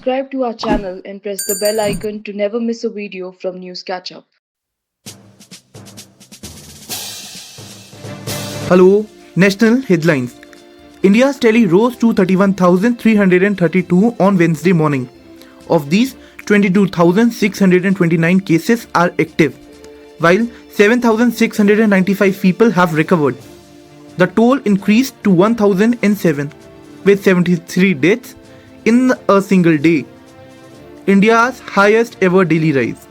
subscribe to our channel and press the bell icon to never miss a video from News Catch Up. Hello, National Headlines. India's tally rose to 31,332 on Wednesday morning. Of these, 22,629 cases are active, while 7,695 people have recovered. The toll increased to 1,007, with 73 deaths in a single day, India's highest ever daily rise.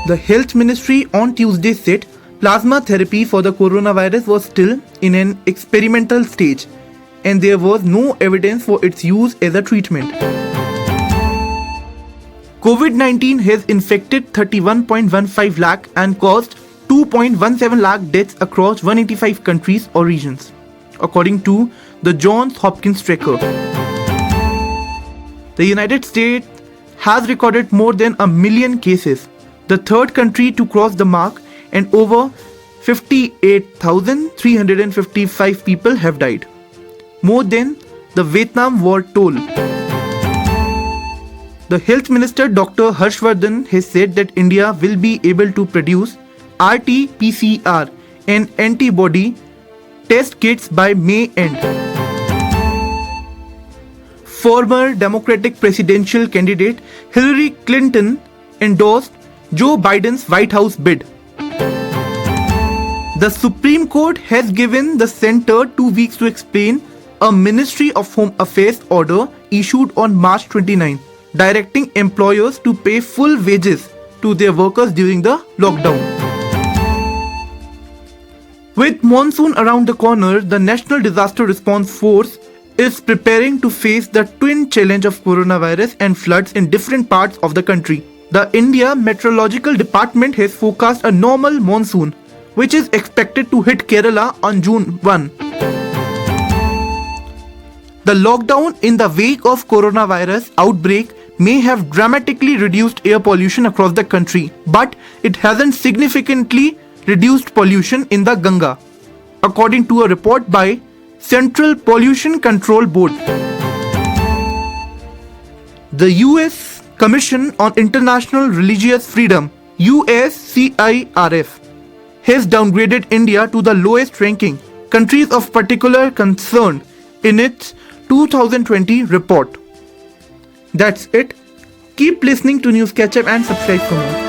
The Health Ministry on Tuesday said plasma therapy for the coronavirus was still in an experimental stage and there was no evidence for its use as a treatment. COVID-19 has infected 31.15 lakh and caused 2.17 lakh deaths across 185 countries or regions, according to the Johns Hopkins tracker. The United States has recorded more than 1 million cases, the third country to cross the mark, and over 58,355 people have died, more than the Vietnam War toll. The Health Minister Dr. Harshvardhan has said that India will be able to produce RT-PCR and antibody test kits by May end. Former Democratic presidential candidate Hillary Clinton endorsed Joe Biden's White House bid. The Supreme Court has given the center 2 weeks to explain a Ministry of Home Affairs order issued on March 29, directing employers to pay full wages to their workers during the lockdown. With monsoon around the corner, the National Disaster Response Force is preparing to face the twin challenge of coronavirus and floods in different parts of the country. The India Meteorological Department has forecast a normal monsoon, which is expected to hit Kerala on June 1. The lockdown in the wake of coronavirus outbreak may have dramatically reduced air pollution across the country, but it hasn't significantly reduced pollution in the Ganga, according to a report by Central Pollution Control Board. The US Commission on International Religious Freedom, USCIRF, has downgraded India to the lowest ranking countries of particular concern in its 2020 report. That's it. Keep listening to News Catch Up and subscribe for more.